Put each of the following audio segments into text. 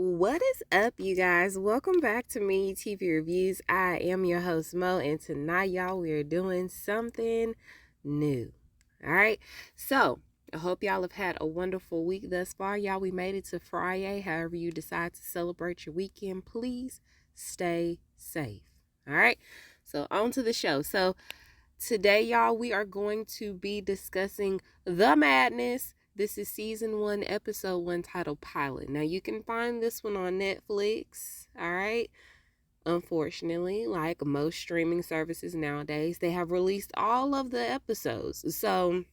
What is up, you guys? Welcome back to Me TV Reviews. I am your host, Mo, and tonight, y'all, we are doing something new. All right. So, I hope y'all have had a wonderful week thus far. Y'all, we made it to Friday. However, you decide to celebrate your weekend, please stay safe. All right. So, on to the show. So, today, y'all, we are going to be discussing The Madness. This is season 1, episode 1, titled Pilot. Now, you can find this one on Netflix, all right? Unfortunately, like most streaming services nowadays, they have released all of the episodes. So,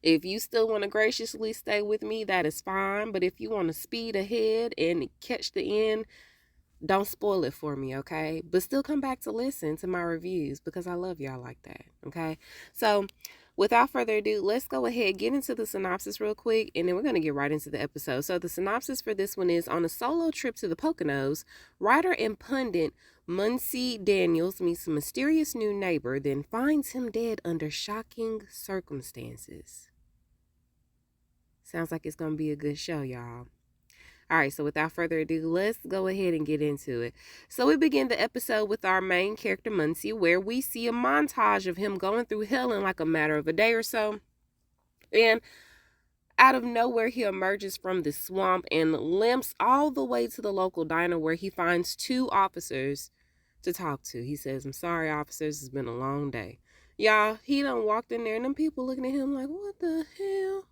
if you still want to graciously stay with me, that is fine. But if you want to speed ahead and catch the end, don't spoil it for me, okay? But still come back to listen to my reviews because I love y'all like that, okay? So, without further ado, let's go ahead, get into the synopsis real quick, and then we're going to get right into the episode. So, the synopsis for this one is: on a solo trip to the Poconos, writer and pundit Muncie Daniels meets a mysterious new neighbor, then finds him dead under shocking circumstances. Sounds like it's going to be a good show, y'all. All right, so without further ado, let's go ahead and get into it. So we begin the episode with our main character, Muncie, where we see a montage of him going through hell in like a matter of a day or so. And out of nowhere, he emerges from the swamp and limps all the way to the local diner where he finds 2 officers to talk to. He says, "I'm sorry, officers, it's been a long day." Y'all, he done walked in there and them people looking at him like, what the hell?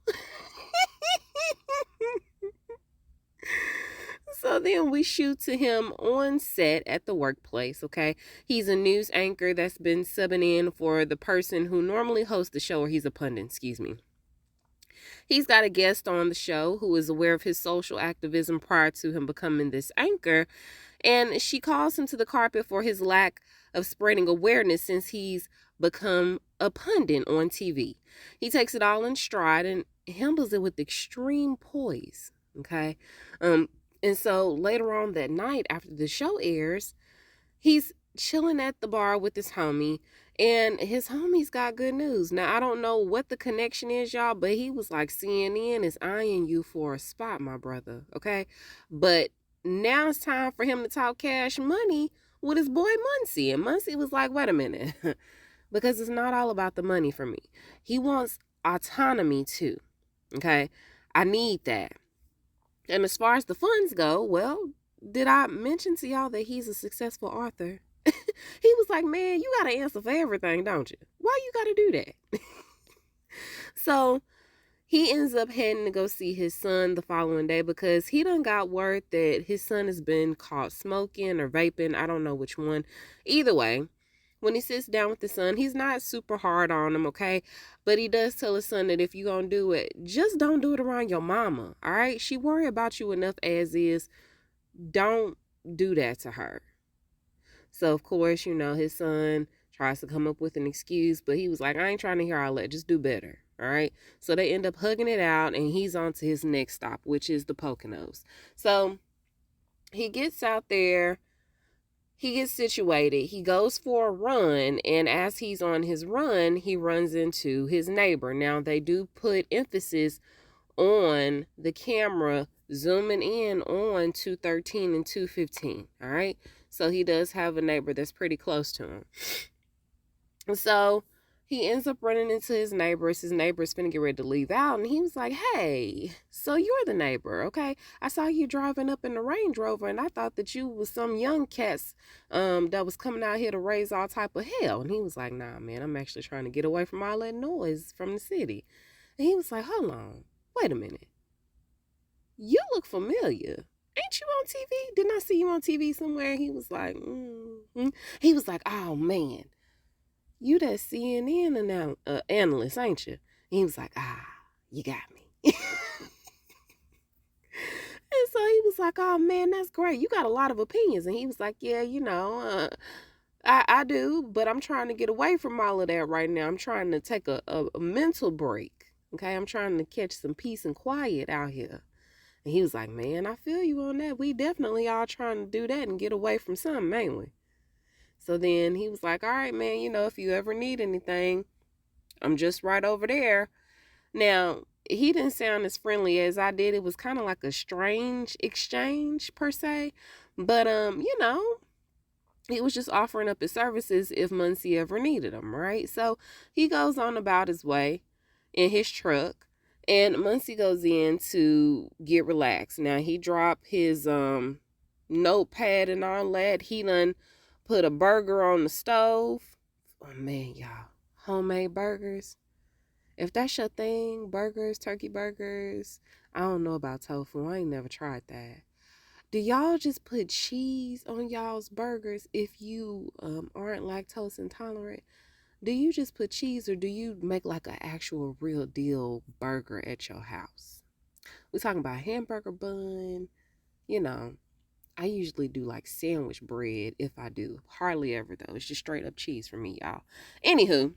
So then we shoot to him on set at the workplace, okay? He's a news anchor that's been subbing in for the person who normally hosts the show, or he's a pundit, excuse me. He's got a guest on the show who is aware of his social activism prior to him becoming this anchor, and she calls him to the carpet for his lack of spreading awareness since he's become a pundit on TV. He takes it all in stride and handles it with extreme poise, okay? And so later on that night, after the show airs, he's chilling at the bar with his homie, and his homie's got good news. Now, I don't know what the connection is, y'all, but he was like, CNN is eyeing you for a spot, my brother, okay? But now it's time for him to talk cash money with his boy Muncie. And Muncie was like, wait a minute, because it's not all about the money for me. He wants autonomy too, okay? I need that. And as far as the funds go, well, did I mention to y'all that he's a successful author? He was like, man, you got to answer for everything, don't you? Why you got to do that? So he ends up heading to go see his son the following day because he done got word that his son has been caught smoking or vaping. I don't know which one. Either way, when he sits down with the son, he's not super hard on him, okay? But he does tell his son that if you're going to do it, just don't do it around your mama, all right? She worry about you enough as is. Don't do that to her. So, of course, his son tries to come up with an excuse, but he was like, I ain't trying to hear all that. Just do better, all right? So they end up hugging it out, and he's on to his next stop, which is the Poconos. So he gets out there. He gets situated. He goes for a run, and as he's on his run, he runs into his neighbor. Now, they do put emphasis on the camera zooming in on 213 and 215, all right? So he does have a neighbor that's pretty close to him. So he ends up running into his neighbors. His neighbor's finna get ready to leave out, and he was like, hey, so you're the neighbor, okay? I saw you driving up in the Range Rover, and I thought that you was some young cats that was coming out here to raise all type of hell. And he was like, nah, man, I'm actually trying to get away from all that noise from the city. And he was like, hold on, wait a minute. You look familiar. Ain't you on TV? Didn't I see you on TV somewhere? He was like, He was like, oh, man. You that CNN analyst, ain't you? And he was like, you got me. And so he was like, oh, man, that's great. You got a lot of opinions. And he was like, yeah, I do, but I'm trying to get away from all of that right now. I'm trying to take a mental break, okay? I'm trying to catch some peace and quiet out here. And he was like, man, I feel you on that. We definitely all trying to do that and get away from something, ain't we? So then he was like, all right, man, if you ever need anything, I'm just right over there. Now, he didn't sound as friendly as I did. It was kind of like a strange exchange per se. But he was just offering up his services if Muncie ever needed them, right? So he goes on about his way in his truck, and Muncie goes in to get relaxed. Now he dropped his notepad and all that. He done put a burger on the stove. Oh man, y'all, homemade burgers. If that's your thing, burgers, turkey burgers. I don't know about tofu. I ain't never tried that. Do y'all just put cheese on y'all's burgers if you aren't lactose intolerant? Do you just put cheese, or do you make like an actual real deal burger at your house? We're talking about hamburger bun. You know, I usually do like sandwich bread if I do. Hardly ever though. It's just straight up cheese for me, y'all. Anywho,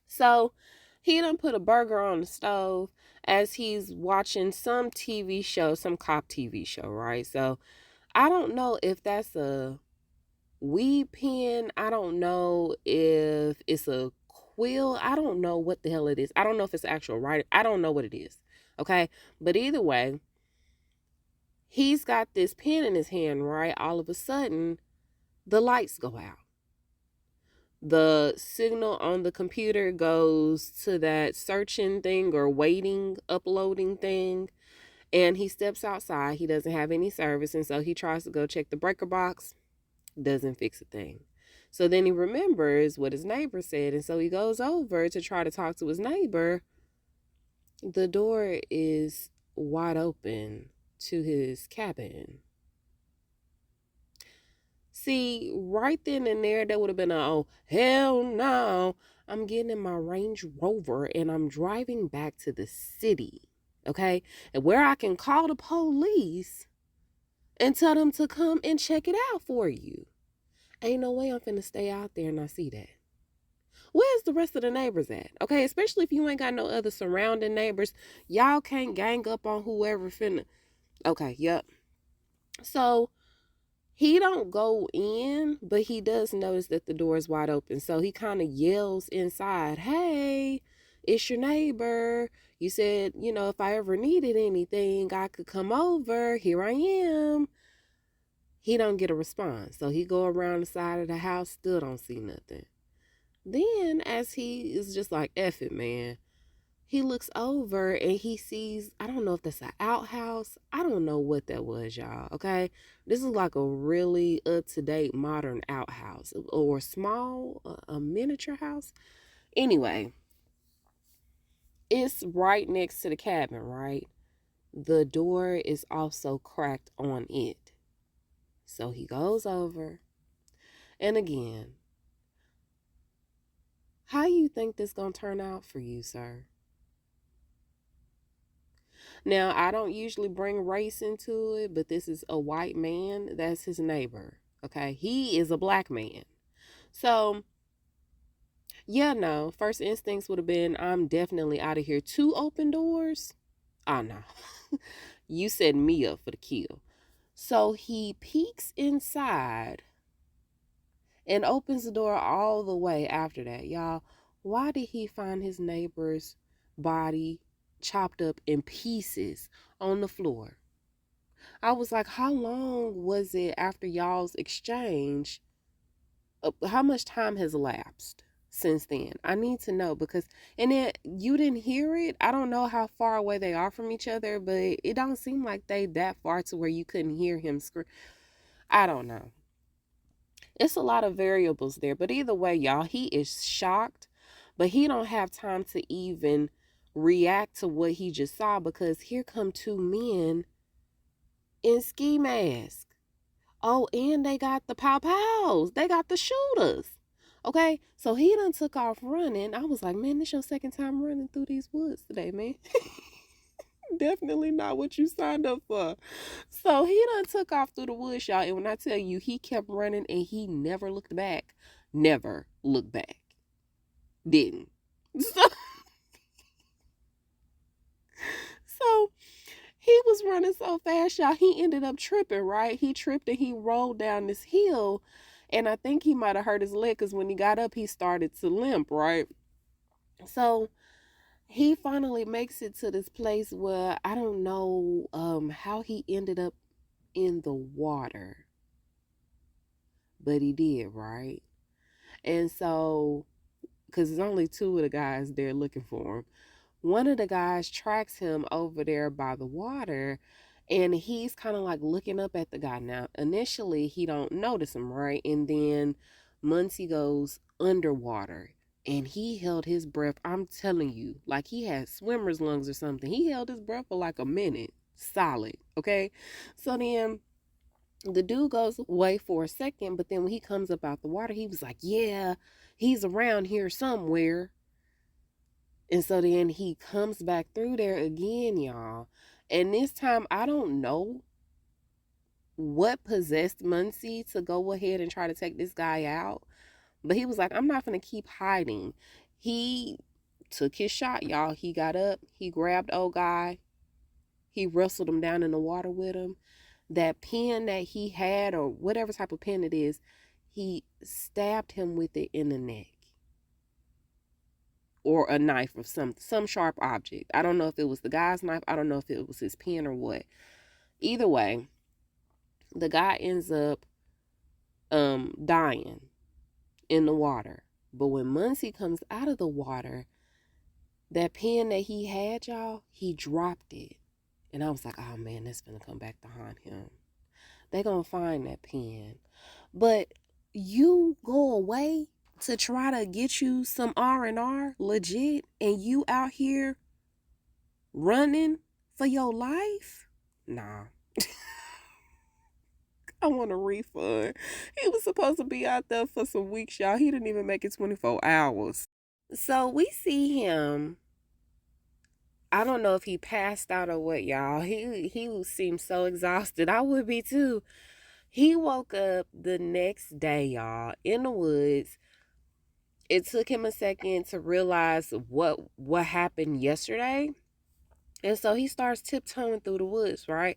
so he done put a burger on the stove as he's watching some TV show, some cop TV show, right? So I don't know if that's a weed pen. I don't know if it's a quill. I don't know what the hell it is. I don't know if it's actual writing. I don't know what it is. Okay. But either way, he's got this pen in his hand, right? All of a sudden, the lights go out. The signal on the computer goes to that searching thing or waiting, uploading thing. And he steps outside. He doesn't have any service. And so he tries to go check the breaker box. Doesn't fix a thing. So then he remembers what his neighbor said. And so he goes over to try to talk to his neighbor. The door is wide open to his cabin. See, right then and there, that would have been a, oh, hell no. I'm getting in my Range Rover and I'm driving back to the city, okay? And where I can call the police and tell them to come and check it out for you. Ain't no way I'm finna stay out there and not see that. Where's the rest of the neighbors at? Okay, especially if you ain't got no other surrounding neighbors. Y'all can't gang up on whoever finna. Okay, yep. So he don't go in, but he does notice that the door is wide open. So he kind of yells inside, hey, it's your neighbor. You said, if I ever needed anything, I could come over. Here I am. He don't get a response. So he go around the side of the house, still don't see nothing. Then as he is just like, F it, man. He looks over and he sees, I don't know if that's an outhouse. I don't know what that was, y'all, okay? This is like a really up-to-date modern outhouse or small, a miniature house. Anyway, it's right next to the cabin, right? The door is also cracked on it. So he goes over, and again, how you think this gonna turn out for you, sir? Now, I don't usually bring race into it, but this is a white man. That's his neighbor. Okay. He is a black man. So, yeah, no. First instincts would have been, I'm definitely out of here. 2 open doors? Oh, no. You set me up for the kill. So he peeks inside and opens the door all the way after that. Y'all, why did he find his neighbor's body chopped up in pieces on the floor? I was like, how long was it after y'all's exchange? How much time has elapsed since then? I need to know because, and then you didn't hear it. I don't know how far away they are from each other, but it don't seem like they that far to where you couldn't hear him scream. I don't know. It's a lot of variables there, but either way, y'all, he is shocked, but he don't have time to even react to what he just saw because here come 2 men in ski masks. Oh, and they got the pow-pows. They got the shooters. Okay, so he done took off running. I was like, man, this your second time running through these woods today, man. Definitely not what you signed up for. So he done took off through the woods, y'all. And when I tell you, he kept running and he never looked back. Never looked back. Didn't. So he was running so fast, y'all, he ended up tripping, right? He tripped and he rolled down this hill. And I think he might have hurt his leg because when he got up, he started to limp, right? So he finally makes it to this place where I don't know how he ended up in the water, but he did, right? And so, because there's only two of the guys there looking for him, one of the guys tracks him over there by the water, and he's kind of like looking up at the guy. Now initially he don't notice him, right? And then Muncie goes underwater, and he held his breath. I'm telling you, like he had swimmer's lungs or something. He held his breath for like a minute solid. Okay, so then the dude goes away for a second, but then when he comes up out the water, he was like, yeah, he's around here somewhere. And so then he comes back through there again, y'all. And this time, I don't know what possessed Muncie to go ahead and try to take this guy out. But he was like, I'm not going to keep hiding. He took his shot, y'all. He got up, he grabbed old guy, he wrestled him down in the water with him. That pen that he had, or whatever type of pen it is, he stabbed him with it in the neck. Or a knife or some sharp object. I don't know if it was the guy's knife. I don't know if it was his pen or what. Either way, the guy ends up dying in the water. But when Muncie comes out of the water, that pen that he had, y'all, he dropped it. And I was like, oh man, that's gonna come back to haunt him. They gonna find that pen. But you go away to try to get you some R&R legit, and you out here running for your life? Nah. I want a refund. He was supposed to be out there for some weeks, y'all. He didn't even make it 24 hours. So we see him. I don't know if he passed out or what, y'all. He seemed so exhausted. I would be too. He woke up the next day, y'all, in the woods. It took him a second to realize what happened yesterday. And so he starts tiptoeing through the woods, right?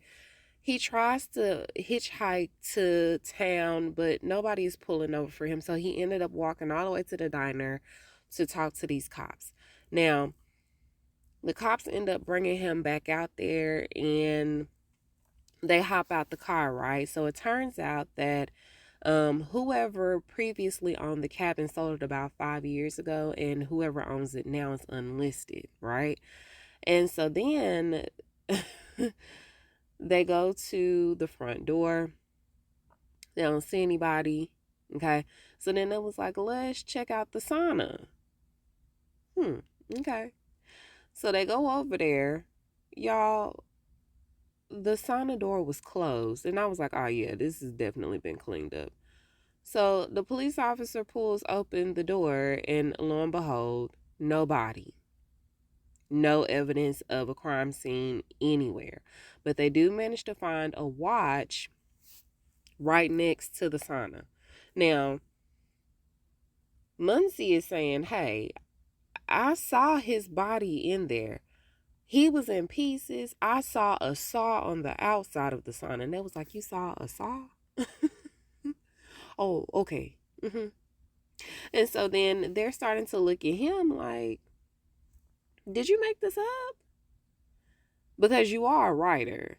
He tries to hitchhike to town, but nobody is pulling over for him. So he ended up walking all the way to the diner to talk to these cops. Now, the cops end up bringing him back out there, and they hop out the car, right? So it turns out that whoever previously owned the cabin sold it about 5 years ago, and whoever owns it now is unlisted, right? And so then they go to the front door. They don't see anybody. Okay. So then it was like, let's check out the sauna. Okay. So they go over there. Y'all, the sauna door was closed. And I was like, oh yeah, this has definitely been cleaned up. So the police officer pulls open the door, and lo and behold, nobody. No evidence of a crime scene anywhere. But they do manage to find a watch right next to the sauna. Now, Muncie is saying, hey, I saw his body in there. He was in pieces. I saw a saw on the outside of the sauna. And they was like, you saw a saw? Oh, okay. And so then they're starting to look at him like, did you make this up? Because you are a writer.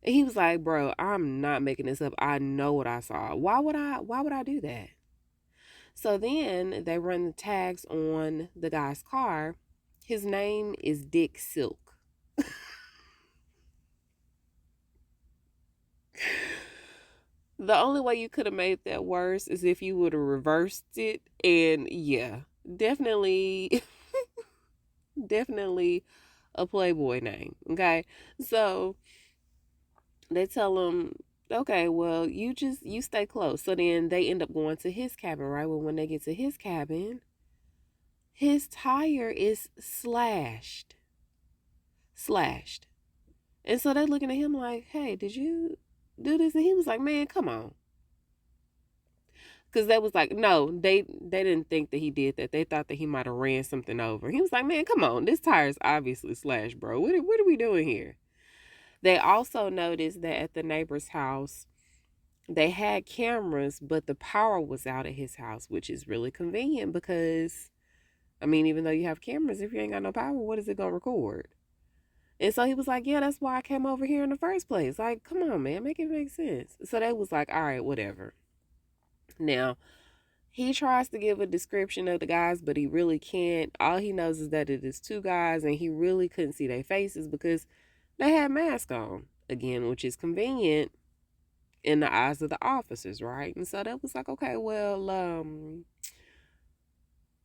And he was like, bro, I'm not making this up. I know what I saw. Why would I do that? So then they run the tags on the guy's car. His name is Dick Silk. The only way you could have made that worse is if you would have reversed it. And yeah, definitely definitely a Playboy name. Okay. So they tell him, okay, well, you stay close. So then they end up going to his cabin, right? Well, when they get to his cabin, his tire is slashed. And so they're looking at him like, hey, did you do this? And he was like, man, come on. Because they was like, no, they didn't think that he did that. They thought that he might have ran something over. He was like, man, come on. This tire is obviously slashed, bro. What are we doing here? They also noticed that at the neighbor's house, they had cameras, but the power was out at his house, which is really convenient because, I mean, even though you have cameras, if you ain't got no power, what is it gonna record? And so he was like, yeah, that's why I came over here in the first place. Like, come on, man, make it make sense. So they was like, all right, whatever. Now, he tries to give a description of the guys, but he really can't. All he knows is that it is two guys, and he really couldn't see their faces because they had masks on. Again, which is convenient in the eyes of the officers, right? And so that was like, okay, well,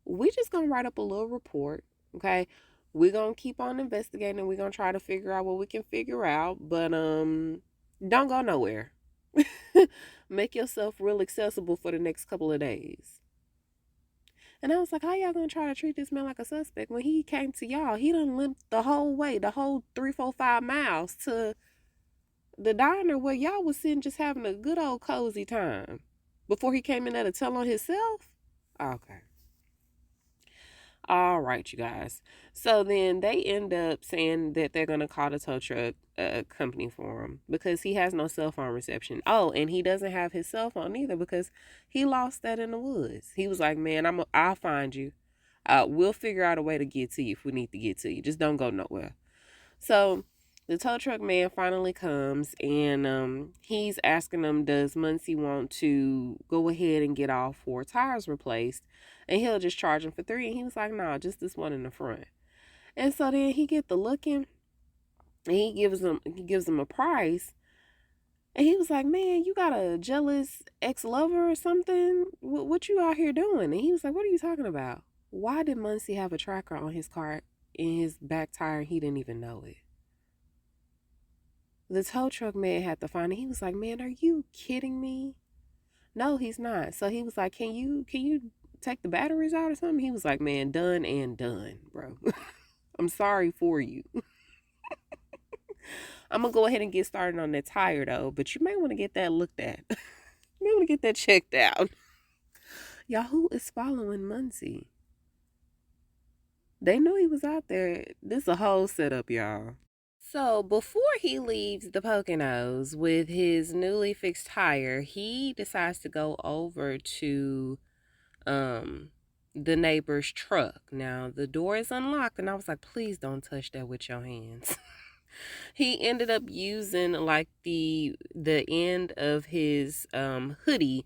we just gonna write up a little report, okay? We're gonna keep on investigating. We're gonna try to figure out what we can figure out, but don't go nowhere. Make yourself real accessible for the next couple of days. And I was like, how y'all gonna try to treat this man like a suspect when he came to y'all? He done limped the whole way, the whole 3, 4, 5 miles to the diner where y'all was sitting just having a good old cozy time before he came in there to tell on himself. Okay. All right, you guys. So then they end up saying that they're going to call the tow truck company for him because he has no cell phone reception. Oh, and he doesn't have his cell phone either because he lost that in the woods. He was like, man, I'll find you. We'll figure out a way to get to you if we need to get to you. Just don't go nowhere. So the tow truck man finally comes and he's asking them, does Muncie want to go ahead and get all 4 tires replaced? And he'll just charge him for 3. And he was like, nah, just this one in the front. And so then he get the looking and he gives them a price. And he was like, man, you got a jealous ex-lover or something? What you out here doing? And he was like, what are you talking about? Why did Muncie have a tracker on his car in his back tire and he didn't even know it? The tow truck man had to find it. He was like, man, are you kidding me? No, he's not. So he was like, can you take the batteries out or something? He was like, man, done and done, bro. I'm sorry for you. I'm going to go ahead and get started on that tire, though. But you may want to get that looked at. You may want to get that checked out. Y'all, who is following Muncie? They knew he was out there. This is a whole setup, y'all. So before he leaves the Poconos with his newly fixed tire, he decides to go over to the neighbor's truck. Now the door is unlocked and I was like, please don't touch that with your hands. He ended up using like the end of his hoodie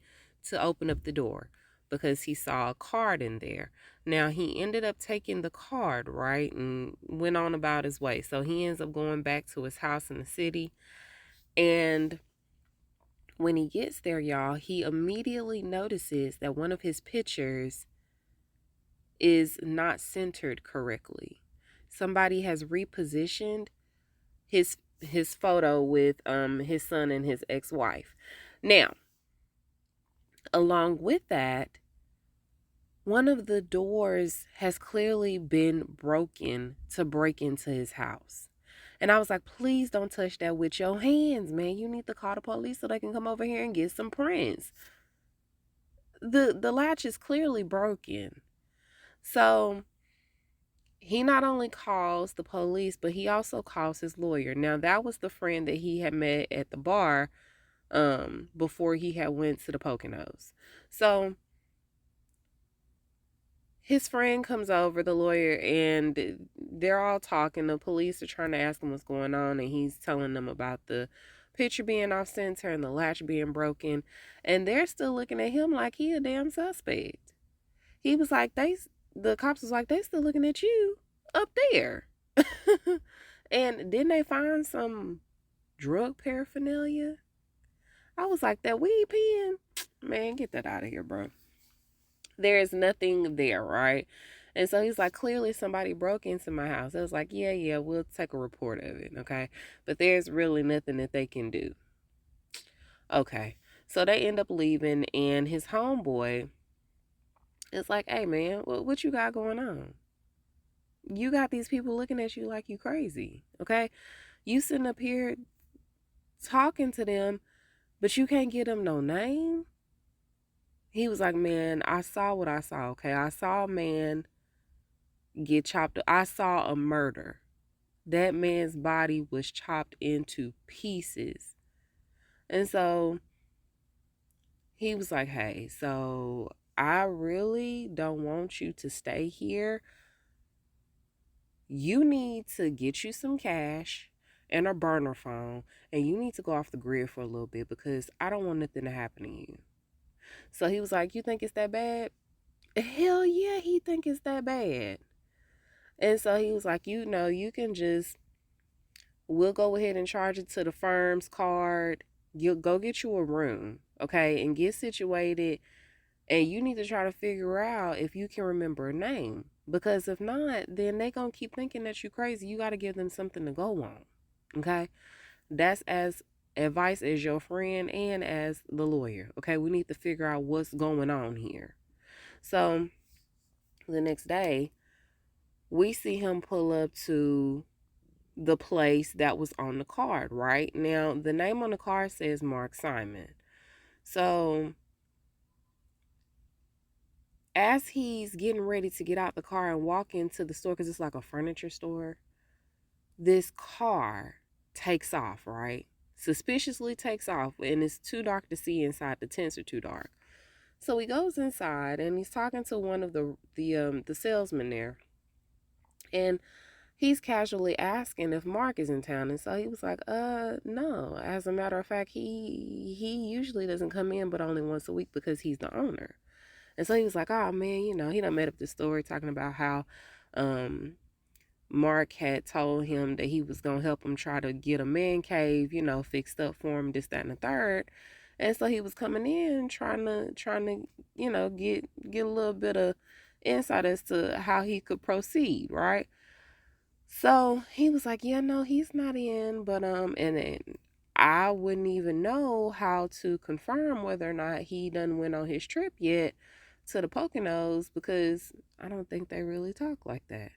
to open up the door because he saw a card in there. Now he ended up taking the card, right, and went on about his way. So he ends up going back to his house in the city. And when he gets there, y'all, he immediately notices that one of his pictures is not centered correctly. Somebody has repositioned his photo with his son and his ex-wife. Now, along with that, one of the doors has clearly been broken to break into his house. And I was like, please don't touch that with your hands, man. You need to call the police so they can come over here and get some prints. The latch is clearly broken. So he not only calls the police, but he also calls his lawyer. Now, that was the friend that he had met at the bar before he had went to the Poconos. So his friend comes over, the lawyer, and they're all talking. The police are trying to ask him what's going on, and he's telling them about the picture being off center and the latch being broken. And they're still looking at him like he a damn suspect. He was like, the cops was like, they still looking at you up there. And didn't they find some drug paraphernalia? I was like, that weed pen? Man, get that out of here, bro. There is nothing there, right? And so he's like, clearly somebody broke into my house. I was like, yeah, we'll take a report of it, okay? But there's really nothing that they can do. Okay, so they end up leaving, and his homeboy is like, hey, man, what you got going on? You got these people looking at you like you crazy, okay? You sitting up here talking to them, but you can't get them no name? He was like, man, I saw what I saw, okay? I saw a man get chopped up. I saw a murder. That man's body was chopped into pieces. And so he was like, hey, so I really don't want you to stay here. You need to get you some cash and a burner phone, and you need to go off the grid for a little bit because I don't want nothing to happen to you. So he was like, you think it's that bad? Hell yeah, he think it's that bad. And so he was like, you can just, we'll go ahead and charge it to the firm's card. You'll go get you a room, okay, and get situated. And you need to try to figure out if you can remember a name. Because if not, then they gonna keep thinking that you crazy. You gotta give them something to go on. Okay? That's as advice as your friend and as the lawyer. Okay, we need to figure out what's going on here. So the next day, we see him pull up to the place that was on the card, right? Now, the name on the card says Mark Simon. So, as he's getting ready to get out the car and walk into the store, because it's like a furniture store, this car takes off, right? Suspiciously takes off, and it's too dark to see inside. The tents are too dark. So he goes inside and he's talking to one of the salesmen there, and he's casually asking if Mark is in town. And so he was like, no. As a matter of fact, he usually doesn't come in but only once a week because he's the owner. And so he was like, oh man, he done made up this story talking about how Mark had told him that he was gonna help him try to get a man cave, fixed up for him, this, that, and the third. And so he was coming in trying to, get a little bit of insight as to how he could proceed, right? So he was like, yeah, no, he's not in, but and then I wouldn't even know how to confirm whether or not he done went on his trip yet to the Poconos because I don't think they really talk like that.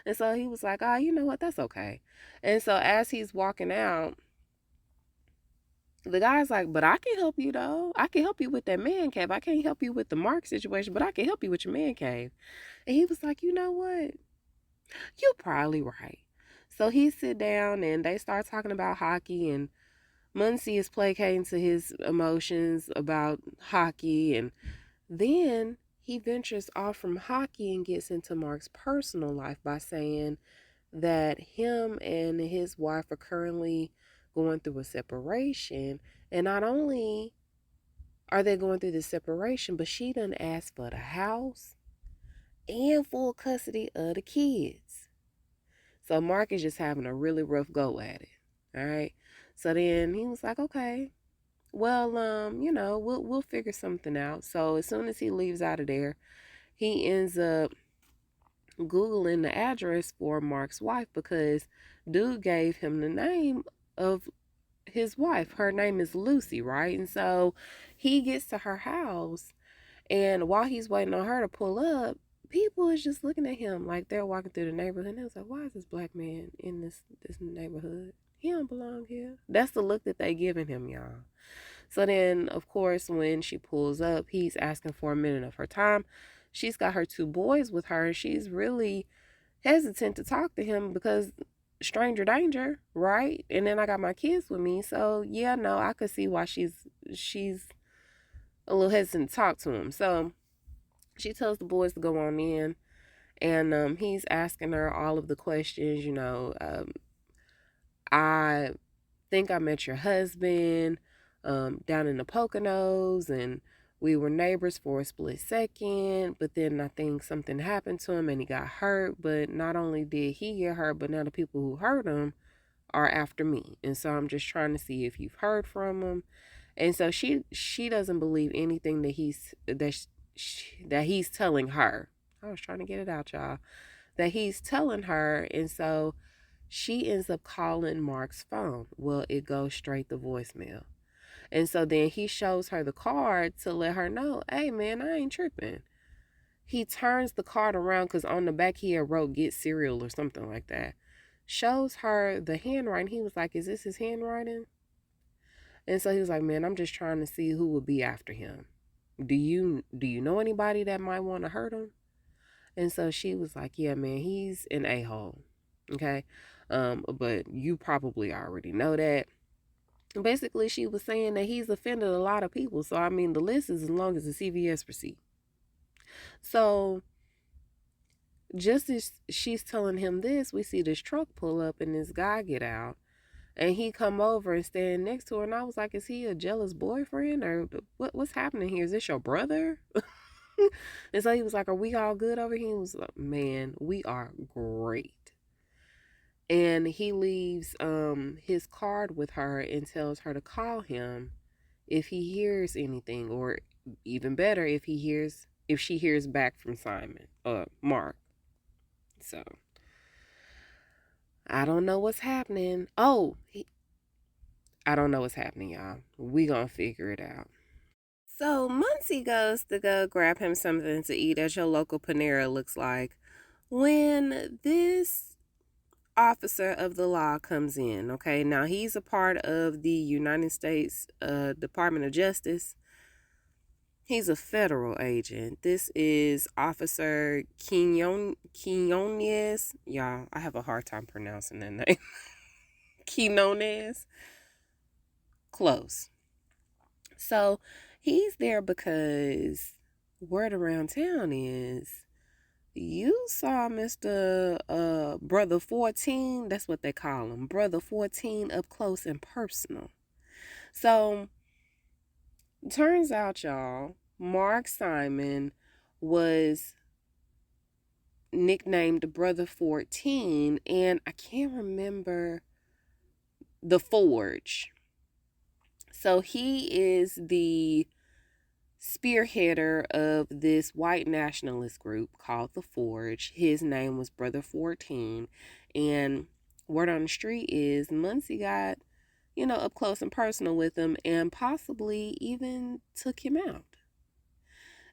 And so he was like, you know what, that's okay. And so as he's walking out, the guy's like, but I can help you though. I can help you with that man cave. I can't help you with the Mark situation, but I can help you with your man cave. And he was like, you know what? You're probably right. So he sit down and they start talking about hockey, and Muncie is placating to his emotions about hockey, and then he ventures off from hockey and gets into Mark's personal life by saying that him and his wife are currently going through a separation. And not only are they going through the separation, but she done asked for the house and full custody of the kids. So Mark is just having a really rough go at it. All right. So then he was like, okay, well, we'll figure something out. So as soon as he leaves out of there, he ends up Googling the address for Mark's wife because dude gave him the name of his wife. Her name is Lucy, right? And so he gets to her house, and while he's waiting on her to pull up, people is just looking at him like they're walking through the neighborhood. And they was like, why is this black man in this neighborhood? He don't belong here. That's the look that they giving him, y'all. So then, of course, when she pulls up, he's asking for a minute of her time. She's got her two boys with her, and she's really hesitant to talk to him because stranger danger, right? And then I got my kids with me. So yeah, no, I could see why she's a little hesitant to talk to him. So she tells the boys to go on in, and he's asking her all of the questions. I think I met your husband down in the Poconos, and we were neighbors for a split second, but then I think something happened to him and he got hurt. But not only did he get hurt, but now the people who hurt him are after me. And so I'm just trying to see if you've heard from him. And so she doesn't believe anything that he's telling her. I was trying to get it out, y'all. That he's telling her. And so she ends up calling Mark's phone. Well, it goes straight to voicemail. And so then he shows her the card to let her know, hey man, I ain't tripping. He turns the card around because on the back he had wrote get cereal or something like that. Shows her the handwriting. He was like, is this his handwriting? And so he was like, man, I'm just trying to see who would be after him. Do you know anybody that might want to hurt him? And so she was like, yeah, man, he's an a-hole. Okay. But you probably already know that. Basically, she was saying that he's offended a lot of people. So, I mean, the list is as long as the CVS receipt. So just as she's telling him this, we see this truck pull up and this guy get out. And he come over and stand next to her. And I was like, is he a jealous boyfriend? Or what's happening here? Is this your brother? And so he was like, are we all good over here? He was like, man, we are great. And he leaves his card with her and tells her to call him if he hears anything, or even better, if she hears back from Mark. So I don't know what's happening. I don't know what's happening, y'all. We gonna figure it out. So Muncie goes to go grab him something to eat at your local Panera, looks like, when this officer of the law comes in. Okay, now he's a part of the United States Department of Justice. He's a federal agent. This is Officer Quinones. Y'all, I have a hard time pronouncing that name. Quinones. Close. So he's there because word around town is you saw Mr. Brother 14. That's what they call him. Brother 14 up close and personal. So turns out, y'all, Mark Simon was nicknamed Brother 14, and I can't remember the Forge. So he is the spearheader of this white nationalist group called the Forge. His name was Brother 14, and word on the street is Muncie got, up close and personal with him and possibly even took him out.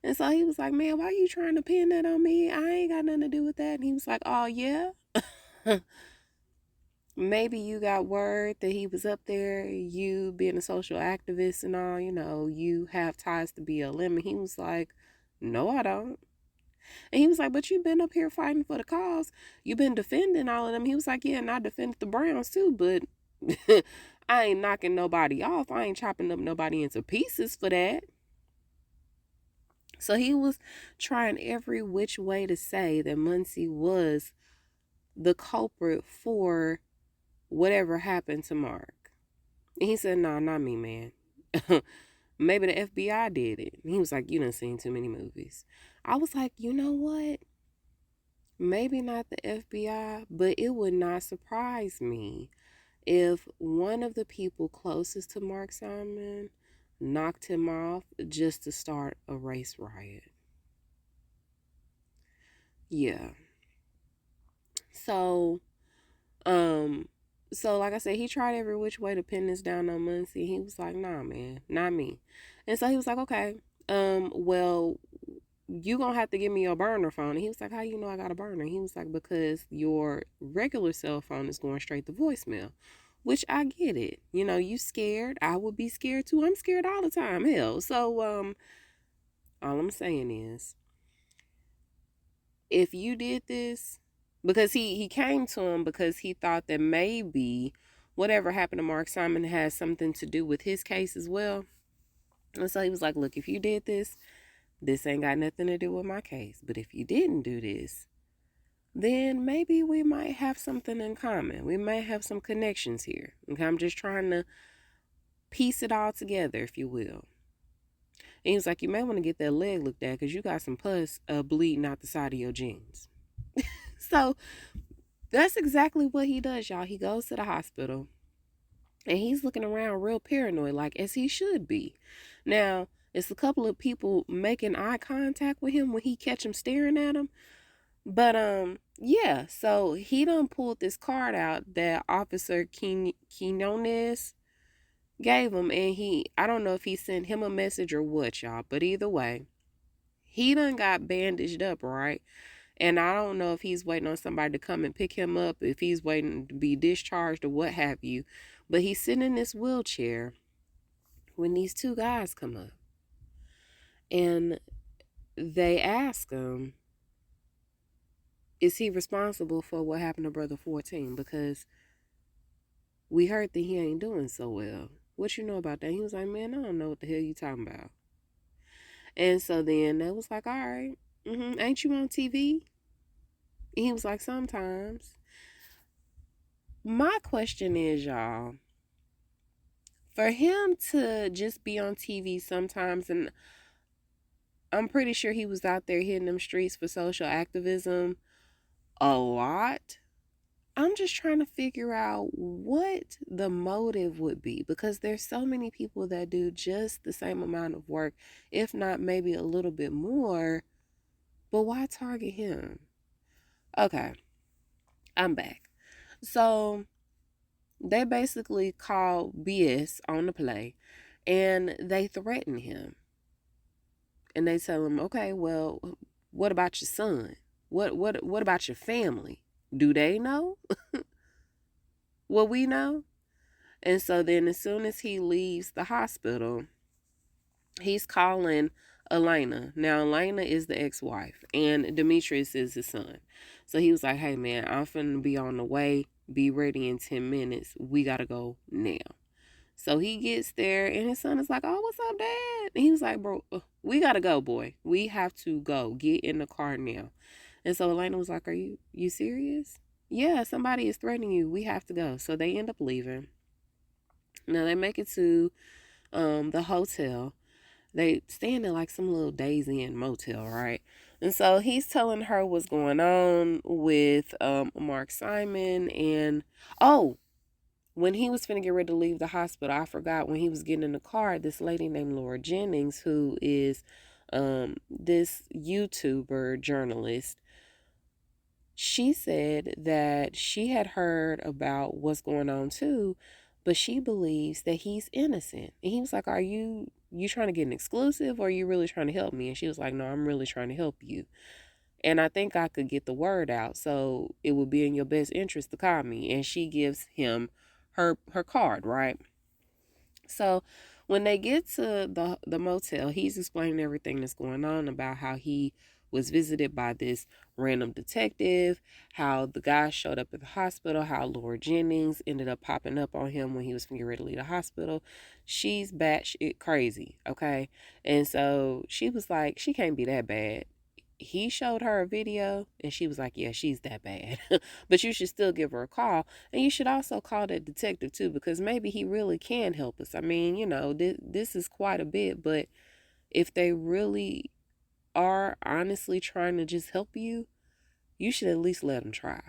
And so he was like, man, why are you trying to pin that on me? I ain't got nothing to do with that. And he was like, oh, yeah? Maybe you got word that he was up there, you being a social activist and all, you have ties to BLM. And he was like, no, I don't. And he was like, but you've been up here fighting for the cause. You've been defending all of them. He was like, yeah, and I defended the Browns too, but I ain't knocking nobody off. I ain't chopping up nobody into pieces for that. So he was trying every which way to say that Muncie was the culprit for whatever happened to Mark. And he said, nah, not me, man. Maybe the FBI did it. And he was like, you done seen too many movies. I was like, you know what? Maybe not the FBI, but it would not surprise me if one of the people closest to Mark Simon knocked him off just to start a race riot. Yeah. So like I said, he tried every which way to pin this down on Muncie. He was like, nah, man, not me. And so he was like, okay, well, you gonna have to give me your burner phone. And he was like, how you know I got a burner? He was like, because your regular cell phone is going straight to voicemail. Which I get it. You scared. I would be scared too. I'm scared all the time. Hell. So all I'm saying is, if you did this, because he came to him because he thought that maybe whatever happened to Mark Simon has something to do with his case as well. And so he was like, look, if you did this ain't got nothing to do with my case. But if you didn't do this, then maybe we might have something in common. We might have some connections here. Okay, I'm just trying to piece it all together, if you will. And he was like, you may want to get that leg looked at because you got some pus bleeding out the side of your jeans. So that's exactly what he does, y'all. He goes to the hospital and he's looking around real paranoid, like as he should be. Now, it's a couple of people making eye contact with him when he catch him staring at him. But yeah, so he done pulled this card out that Officer Quinones gave him, and I don't know if he sent him a message or what, y'all, but either way, he done got bandaged up, right? And I don't know if he's waiting on somebody to come and pick him up, if he's waiting to be discharged or what have you. But he's sitting in this wheelchair when these two guys come up. And they ask him, is he responsible for what happened to Brother 14? Because we heard that he ain't doing so well. What you know about that? He was like, man, I don't know what the hell you talking about. And so then they was like, all right. Ain't you on TV? He was like, sometimes. My question is, y'all, for him to just be on TV sometimes, and I'm pretty sure he was out there hitting them streets for social activism a lot. I'm just trying to figure out what the motive would be, because there's so many people that do just the same amount of work, if not maybe a little bit more, but why target him? Okay, I'm back. So they basically call BS on the play and they threaten him. And they tell him, okay, well, what about your son? What about your family? Do they know what we know? And so then as soon as he leaves the hospital, he's calling Elena. Now Elena is the ex-wife and Demetrius is his son. So he was like, hey man, I'm finna be on the way. Be ready in 10 minutes. We gotta go now. So he gets there and his son is like, oh, what's up, Dad? And he was like, bro, we gotta go, boy. We have to go. Get in the car now. And so Elena was like, are you serious? Yeah, somebody is threatening you. We have to go. So they end up leaving. Now they make it to the hotel. They staying in like some little Days Inn motel, right? And so he's telling her what's going on with Mark Simon. And oh, when he was finna get ready to leave the hospital, I forgot, when he was getting in the car, this lady named Laura Jennings, who is this YouTuber journalist, she said that she had heard about what's going on too, but she believes that he's innocent. And he was like, are you trying to get an exclusive, or are you really trying to help me? And she was like, no, I'm really trying to help you. And I think I could get the word out, so it would be in your best interest to call me. And she gives him her card, right? So when they get to the motel, he's explaining everything that's going on about how he was visited by this random detective, how the guy showed up at the hospital, how Laura Jennings ended up popping up on him when he was getting ready to leave the hospital. She's batshit crazy, okay? And so she was like, she can't be that bad. He showed her a video and she was like, yeah, she's that bad. But you should still give her a call. And you should also call that detective too, because maybe he really can help us. I mean, this is quite a bit, but if they really are honestly trying to just help you, you should at least let them try.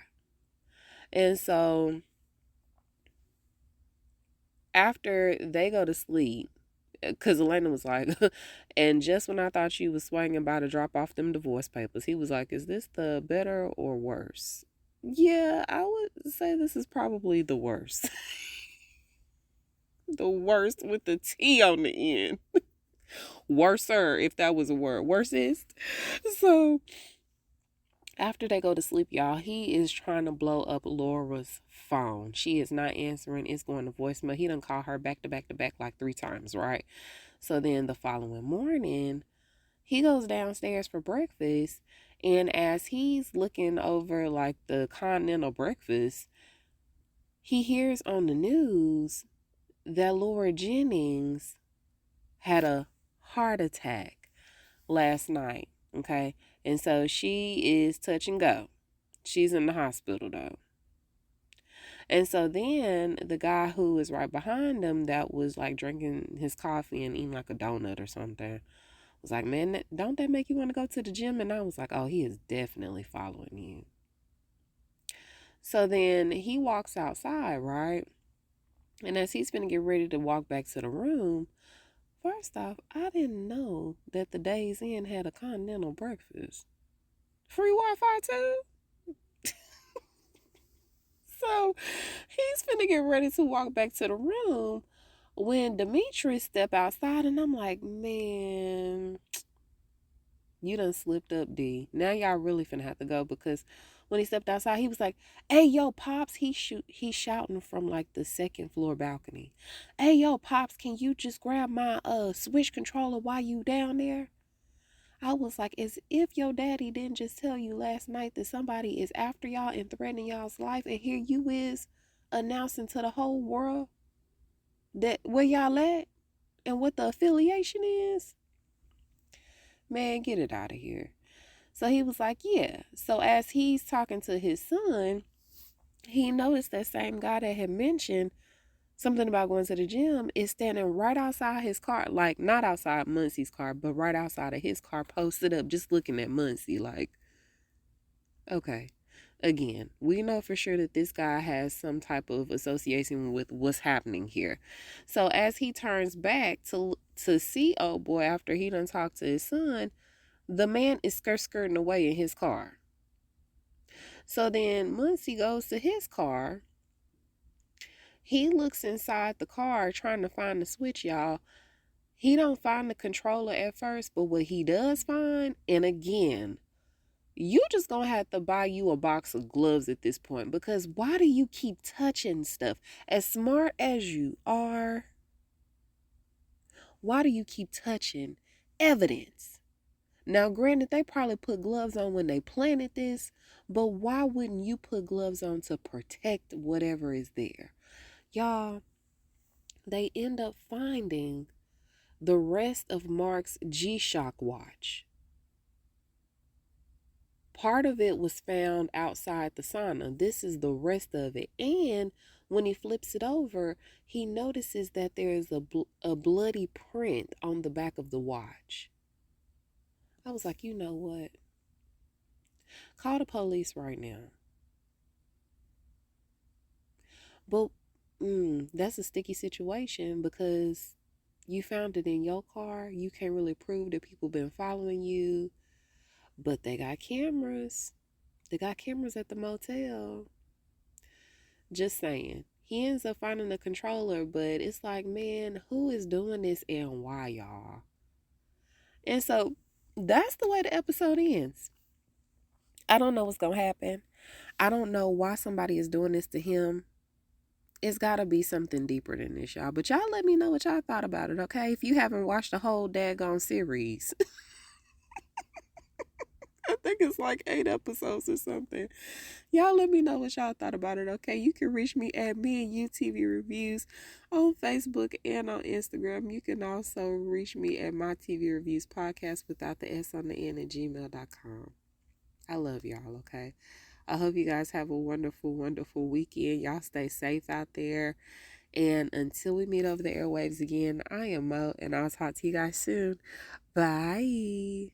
And so after they go to sleep, because Elena was like, and just when I thought you was swinging by to drop off them divorce papers, he was like, is this the better or worse? Yeah, I would say this is probably the worst. The worst with the T on the end. Worser, if that was a word. Worsest. So after they go to sleep, y'all, he is trying to blow up Laura's phone. She is not answering. It's going to voicemail. He done call her back to back to back like 3 times, right? So then the following morning, he goes downstairs for breakfast. And as he's looking over like the continental breakfast, he hears on the news that Laura Jennings had a heart attack last night. Okay. And so she is touch and go. She's in the hospital though. And so then the guy who is right behind him, that was like drinking his coffee and eating like a donut or something, was like, man, don't that make you want to go to the gym? And I was like, oh, he is definitely following you. So then he walks outside, right? And as he's going to get ready to walk back to the room, first off, I didn't know that the Days Inn had a continental breakfast. Free Wi-Fi too? So he's finna get ready to walk back to the room when Demetrius step outside, and I'm like, man, you done slipped up, D. Now y'all really finna have to go, because when he stepped outside, he was like, hey, yo, Pops, he's shouting from like the second floor balcony. Hey, yo, Pops, can you just grab my Switch controller while you down there? I was like, as if your daddy didn't just tell you last night that somebody is after y'all and threatening y'all's life, and here you is announcing to the whole world that where y'all at and what the affiliation is. Man, get it out of here. So he was like, yeah. So as he's talking to his son, he noticed that same guy that had mentioned something about going to the gym is standing right outside his car, like not outside Muncie's car, but right outside of his car, posted up, just looking at Muncie. Like, okay. Again, we know for sure that this guy has some type of association with what's happening here. So as he turns back to see old boy after he done talked to his son, the man is skirting away in his car. So then Muncie goes to his car. He looks inside the car trying to find the switch, y'all. He don't find the controller at first, but what he does find, and again, you just gonna have to buy you a box of gloves at this point, because why do you keep touching stuff? As smart as you are, why do you keep touching evidence? Now, granted, they probably put gloves on when they planted this, but why wouldn't you put gloves on to protect whatever is there? Y'all, they end up finding the rest of Mark's G-Shock watch. Part of it was found outside the sauna. This is the rest of it. And when he flips it over, he notices that there is a bloody print on the back of the watch. I was like, you know what? Call the police right now. But that's a sticky situation, because you found it in your car. You can't really prove that people been following you, but they got cameras. They got cameras at the motel. Just saying. He ends up finding the controller, but it's like, man, who is doing this and why, y'all? And so that's the way the episode ends. I don't know what's going to happen. I don't know why somebody is doing this to him. It's got to be something deeper than this, y'all. But y'all let me know what y'all thought about it, okay? If you haven't watched the whole daggone series. I think it's like 8 episodes or something. Y'all let me know what y'all thought about it, okay? You can reach me at Me and You TV Reviews on Facebook and on Instagram. You can also reach me at My TV Reviews Podcast without the S on the end at gmail.com. I love y'all, okay? I hope you guys have a wonderful, wonderful weekend. Y'all stay safe out there. And until we meet over the airwaves again, I am Mo, and I'll talk to you guys soon. Bye.